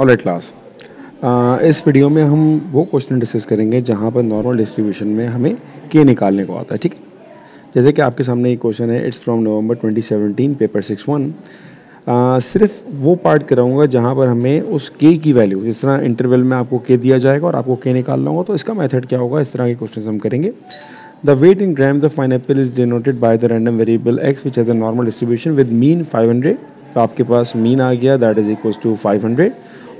Alright class, इस video में हम वो क्वेश्चन डिस्कस करेंगे जहाँ पर नॉर्मल डिस्ट्रीब्यूशन में हमें के निकालने को आता है। ठीक है, जैसे कि आपके सामने एक क्वेश्चन है, इट्स फ्रॉम नवंबर 2017 पेपर 6-1। सिर्फ वो पार्ट कराऊंगा जहाँ पर हमें उस के की वैल्यू, जिस तरह इंटरवल में आपको के दिया जाएगा और आपको के निकालना होगा, तो इसका मेथड क्या होगा, इस तरह के क्वेश्चन हम करेंगे। The weight in gram of pineapple is denoted by the random variable X which has a normal distribution with mean 500। तो आपके पास मीन आ गया, दैट इज इक्वल्स टू 500,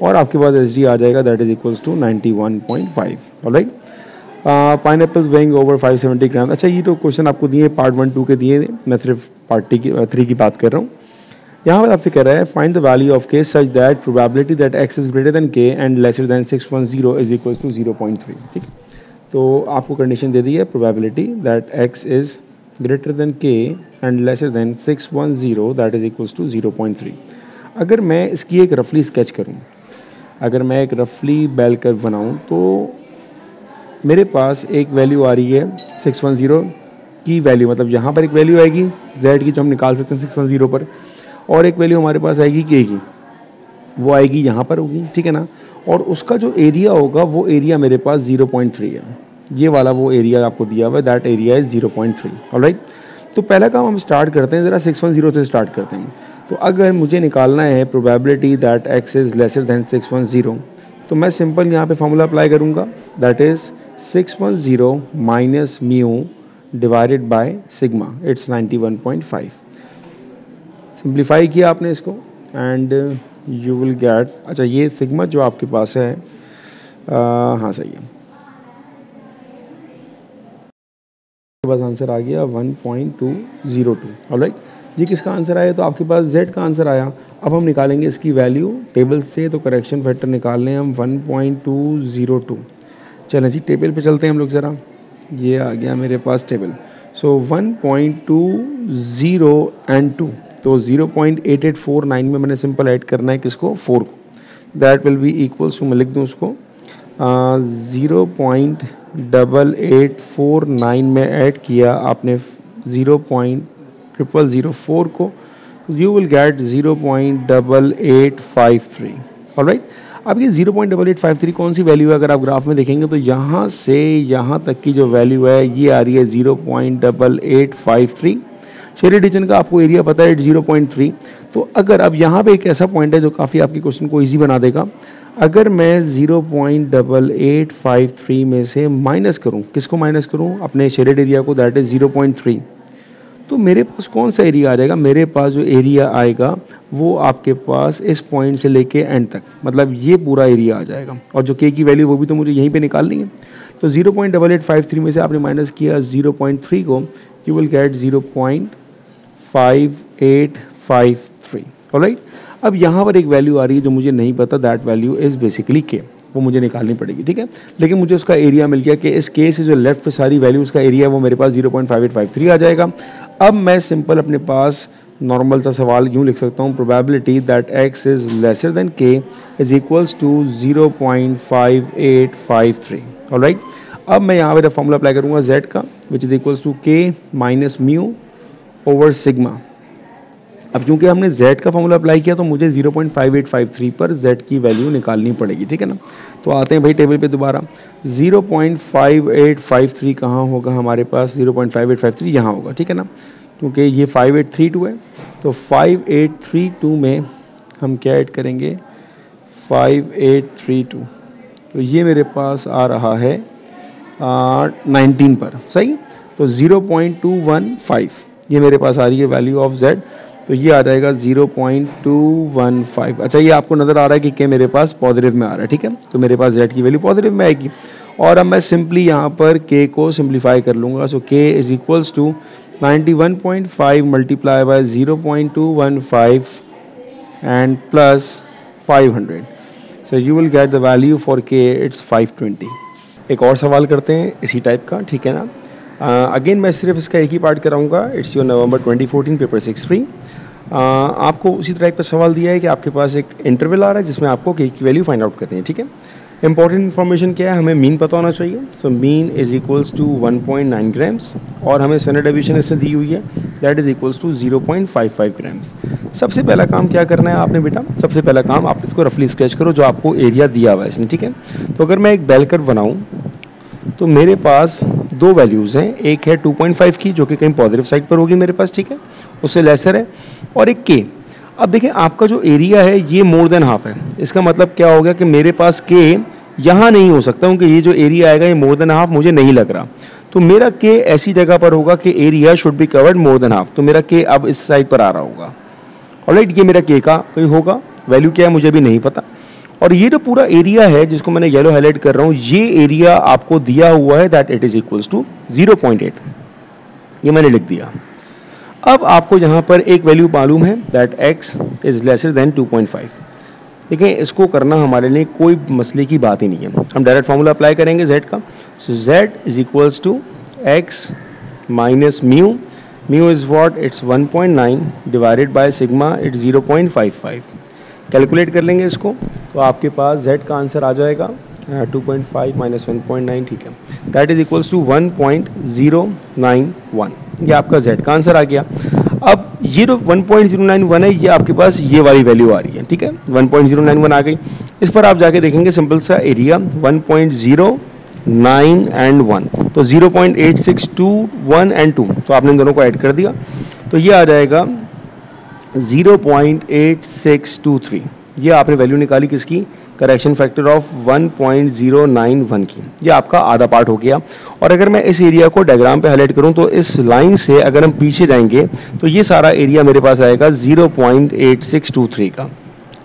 और आपके पास एच डी आ जाएगा, that is equals to 91.5। Alright, pineapples weighing over 570 gram. अच्छा, ये तो क्वेश्चन आपको दिए पार्ट 1-2 के दिए, मैं सिर्फ पार्ट 3 की बात कर रहा हूँ। यहाँ पर आपसे कह रहा है find the value of k such that probability that x is greater than k and lesser than 610 is equal to 0.3। ठीक, तो आपको कंडीशन दे दी है, probability that x is greater than k and lesser than 610 that is equal to 0.3। अगर मैं इसकी एक रफली स्केच करूँ, अगर मैं एक रफली बेल कर्व बनाऊँ, तो मेरे पास एक वैल्यू आ रही है 610 की वैल्यू, मतलब यहाँ पर एक वैल्यू आएगी z की जो हम निकाल सकते हैं 610 पर, और एक वैल्यू हमारे पास आएगी के की, वो आएगी यहाँ पर होगी। ठीक है ना, और उसका जो एरिया होगा वो एरिया मेरे पास 0.3 है। ये वाला वो एरिया आपको दिया हुआ है, दैट एरिया इज 0.3। ऑलराइट, तो पहला काम हम स्टार्ट करते हैं, ज़रा 610 से स्टार्ट करते हैं। तो अगर मुझे निकालना है probability that x is lesser than 610, तो मैं सिंपल यहाँ पे फॉर्मूला अप्लाई करूँगा, that is 610 minus mu divided by sigma, it's 91.5। Simplify किया आपने इसको एंड यू विल गेट, अच्छा ये सिग्मा जो आपके पास है, हाँ सही है, आपके पास आंसर आ गया 1.202। ऑलराइट, ये किसका आंसर आया, तो आपके पास z का आंसर आया। अब हम निकालेंगे इसकी वैल्यू टेबल से, तो करेक्शन फैक्टर निकाल लें हम 1.202। चलें जी, टेबल पे चलते हैं हम लोग ज़रा, ये आ गया मेरे पास टेबल। सो 1.20 एंड 2, तो 0.8849 में मैंने सिंपल ऐड करना है किसको, 4 को, that will be equals to, मैं लिख दूँ उसको 0.8849 में ऐड किया आपने 0.0004 को, यू विल गेट 0.8853। ऑलराइट, अब ये 0.8853 कौन सी वैल्यू है, अगर आप ग्राफ में देखेंगे तो यहाँ से यहाँ तक की जो वैल्यू है ये आ रही है 0.8853। शेयर रीजन का आपको एरिया पता है 0.3। तो अगर अब यहाँ पे एक ऐसा पॉइंट है जो काफ़ी आपके क्वेश्चन को इजी बना देगा, अगर मैं 0.8853 में से माइनस करूँ, किसको माइनस करूँ, अपने शेडेड एरिया को, दैट इज 0.3, तो मेरे पास कौन सा एरिया आ जाएगा, मेरे पास जो एरिया आएगा वो आपके पास इस पॉइंट से लेके एंड तक, मतलब ये पूरा एरिया आ जाएगा। और जो के की वैल्यू वो भी तो मुझे यहीं पे निकालनी है, तो 0.8853 में से आपने माइनस किया 0.3 को, यू विल गेट 0.5853। ऑलराइट, अब यहाँ पर एक वैल्यू आ रही है जो मुझे नहीं पता, दैट वैल्यू इज़ बेसिकली के, वो मुझे निकालनी पड़ेगी। ठीक है, लेकिन मुझे उसका एरिया मिल गया कि इस के से जो लेफ्ट पे सारी वैल्यू उसका एरिया है वो मेरे पास 0.5853 आ जाएगा। अब मैं सिंपल अपने पास नॉर्मल सा सवाल यूँ लिख सकता हूँ, probability that x is lesser than के इज इक्वल्स टू 0.5853। ऑलराइट, अब मैं यहाँ पे फॉर्मूला अप्लाई करूँगा z का, विच इज इक्वल्स टू के माइनस म्यू ओवर सिग्मा। अब क्योंकि हमने z का फॉर्मूला अप्लाई किया तो मुझे 0.5853 पर z की वैल्यू निकालनी पड़ेगी। ठीक है ना, तो आते हैं भाई टेबल पे दोबारा, 0.5853 कहाँ होगा हमारे पास, 0.5853 यहाँ होगा। ठीक है ना, क्योंकि ये 5832 है, तो 5832 में हम क्या ऐड करेंगे, 5832, तो ये मेरे पास आ रहा है 19 पर, सही, तो 0.215 ये मेरे पास आ रही है वैल्यू ऑफ z, तो ये आ जाएगा 0.215। अच्छा, ये आपको नज़र आ रहा है कि के मेरे पास पॉजिटिव में आ रहा है। ठीक है, तो मेरे पास z की वैल्यू पॉजिटिव में आएगी, और अब मैं सिंपली यहाँ पर k को सिंप्लीफाई कर लूँगा। So k is equals to 91.5 multiply by 0.215 and plus 500, so you will get the value for k, it's 520। एक और सवाल करते हैं इसी टाइप का। ठीक है ना, अगेन मैं सिर्फ इसका एक ही पार्ट कराऊंगा, इट्स योर नवंबर 2014 पेपर 6-3। आपको उसी टाइप का सवाल दिया है कि आपके पास एक इंटरवल आ रहा है जिसमें आपको के की वैल्यू फाइंड आउट करनी है। ठीक है, इंपॉर्टेंट इन्फॉर्मेशन क्या है, हमें मीन पता होना चाहिए। So mean is equals to 1.9 grams और हमें स्टैंडर्ड डेविएशन इससे दी हुई है, that is equals to 0.55 grams. सबसे पहला काम क्या करना है आपने बेटा, सबसे पहला काम आप इसको रफली स्केच करो जो आपको एरिया दिया हुआ है इसने, ठीक है। तो अगर मैं एक बेल कर्व बनाऊँ तो मेरे पास दो वैल्यूज़ हैं, एक है 2.5 की जो कि कहीं पॉजिटिव साइड पर होगी मेरे पास, ठीक है, उससे लेसर है, और एक के। अब देखिए आपका जो एरिया है ये मोर देन हाफ है, इसका मतलब क्या हो गया कि मेरे पास के यहाँ नहीं हो सकता क्योंकि ये जो एरिया आएगा ये मोर देन हाफ मुझे नहीं लग रहा। तो मेरा के ऐसी जगह पर होगा कि area should be covered more than half, तो मेरा के अब इस साइड पर आ रहा होगा। ऑलराइट, ये मेरा के का कोई होगा, वैल्यू क्या है मुझे भी नहीं पता। और ये जो पूरा एरिया है जिसको मैंने येलो हाईलाइट कर रहा हूँ, ये एरिया आपको दिया हुआ है that it is equals to 0.8, ये मैंने लिख दिया। अब आपको यहाँ पर एक वैल्यू मालूम है that x is lesser than 2.5। देखिए इसको करना हमारे लिए कोई मसले की बात ही नहीं है, हम डायरेक्ट फार्मूला अप्लाई करेंगे z का। So z is equals to x minus mu, mu is what, it's 1.9 divided by sigma, it's 0.55। Calculate कर लेंगे इसको तो आपके पास z का आंसर आ जाएगा 2.5 माइनस 1.9, ठीक है, दैट इज इक्वल्स टू 1.091। ये आपका z का आंसर आ गया। अब ये जो 1.091 है ये आपके पास ये वाली वैल्यू आ रही है, ठीक है, 1.091 आ गई। इस पर आप जाके देखेंगे सिंपल सा एरिया 1.09 एंड 1, तो 0.862 1 एंड 2, तो आपने इन दोनों को ऐड कर दिया तो ये आ जाएगा 0.8623। ये आपने वैल्यू निकाली किसकी, करेक्शन फैक्टर ऑफ 1.091 की, ये आपका आधा पार्ट हो गया। और अगर मैं इस एरिया को डायग्राम पे हाईलाइट करूं तो इस लाइन से अगर हम पीछे जाएंगे तो ये सारा एरिया मेरे पास आएगा 0.8623 का,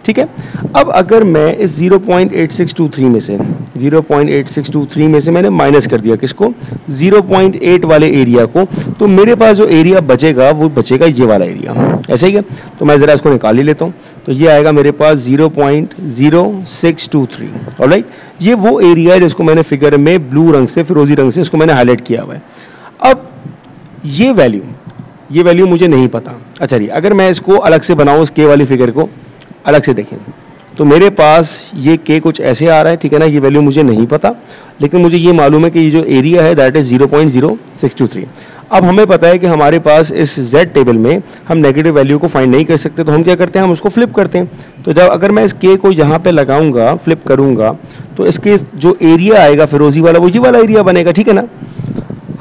ठीक है। अब अगर मैं इस 0.8623 में से मैंने माइनस कर दिया किसको, 0.8 वाले एरिया को, तो मेरे पास जो एरिया बचेगा वो बचेगा ये वाला एरिया, ऐसे ही है। तो मैं ज़रा इसको निकाल ही लेता हूँ, तो ये आएगा मेरे पास 0.0623। ऑलराइट, ये वो एरिया है जिसको मैंने फिगर में ब्लू रंग से, फिरोजी रंग से इसको मैंने हाईलाइट किया हुआ है। अब ये वैल्यू मुझे नहीं पता। अच्छा जी, अगर मैं इसको अलग से बनाऊँ, इस के वाली फिगर को अलग से देखें तो मेरे पास ये के कुछ ऐसे आ रहा है, ठीक है ना, ये वैल्यू मुझे नहीं पता, लेकिन मुझे ये मालूम है कि ये जो एरिया है दैट इज 0.0623। अब हमें पता है कि हमारे पास इस z टेबल में हम नेगेटिव वैल्यू को फाइंड नहीं कर सकते, तो हम क्या करते हैं, हम उसको फ्लिप करते हैं। तो जब अगर मैं इस के को यहाँ पे लगाऊंगा, फ्लिप करूंगा, तो इसके जो एरिया आएगा फिरोजी वाला वो ये वाला एरिया बनेगा, ठीक है ना।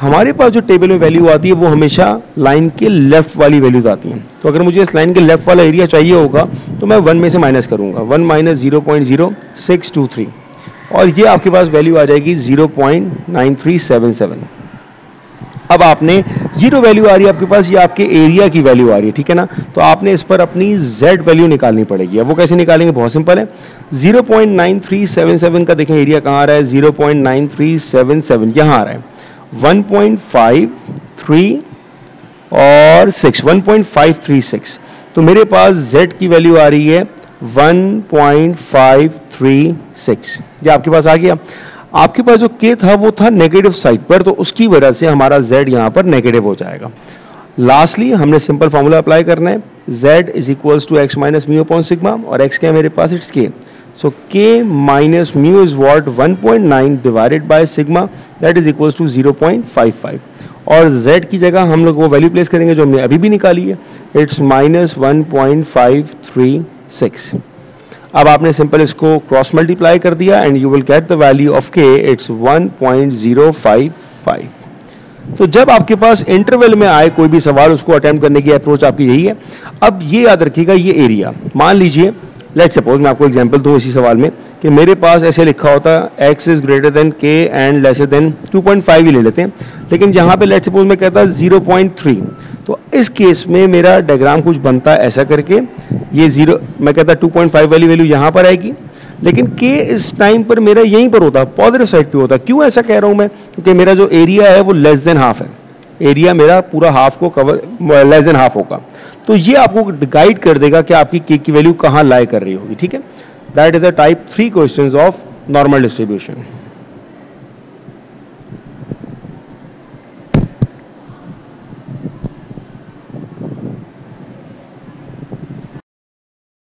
हमारे पास जो टेबल में वैल्यू आती है वो हमेशा लाइन के लेफ्ट वाली वैल्यूज आती हैं। तो अगर मुझे इस लाइन के लेफ्ट वाला एरिया चाहिए होगा तो मैं 1 में से माइनस करूंगा, 1 माइनस 0.0623, और ये आपके पास वैल्यू आ जाएगी 0.9377। अब आपने ये जो वैल्यू आ रही है आपके पास, ये आपके एरिया की वैल्यू आ रही है, ठीक है ना। तो आपने इस पर अपनी z वैल्यू निकालनी पड़ेगी। अब वो कैसे निकालेंगे, बहुत सिंपल है। 0.9377 का देखें एरिया कहाँ आ रहा है, 0.9377 यहाँ आ रहा है, 1.53 और 6, 1.536। तो मेरे पास z की वैल्यू आ रही है 1.536, ये आपके पास आ गया। आपके पास जो k था वो था नेगेटिव साइड पर, तो उसकी वजह से हमारा z यहाँ पर नेगेटिव हो जाएगा। लास्टली हमने सिंपल फॉर्मूला अप्लाई करना है, z is equals to x minus mu upon sigma, और x क्या है मेरे पास, it's k। So k minus mu is what, 1.9 divided by sigma, that is equals to 0.55, और z की जगह हम लोग वो वैल्यू प्लेस करेंगे जो हमने अभी भी निकाली है, इट्स माइनस 1.536। अब आपने सिंपल इसको क्रॉस मल्टीप्लाई कर दिया and you will get the value of k, it's 1.055। तो जब आपके पास इंटरवल में आए कोई भी सवाल, उसको अटेम्प्ट करने की अप्रोच आपकी यही है। अब ये याद रखिएगा, ये एरिया मान लीजिए, लेट सपोज मैं आपको एग्जांपल दूं इसी सवाल में कि मेरे पास ऐसे लिखा होता x is greater then k and lesser then 2.5 ही ले लेते हैं, लेकिन यहाँ पे लेट सपोज मैं कहता 0.3, तो इस केस में मेरा डायग्राम कुछ बनता है ऐसा करके, ये 0 मैं कहता 2.5 वाली वैल्यू यहाँ पर आएगी, लेकिन k इस टाइम पर मेरा यहीं पर होता, पॉजिटिव साइड पे होता। क्यों ऐसा कह रहा हूँ मैं, क्योंकि मेरा जो एरिया है वो लेस देन हाफ है, एरिया मेरा पूरा हाफ को कवर, लेस देन हाफ होगा। तो ये आपको गाइड कर देगा कि आपकी k की वैल्यू कहाँ लाई कर रही होगी, ठीक है। That is the type 3 questions of normal distribution.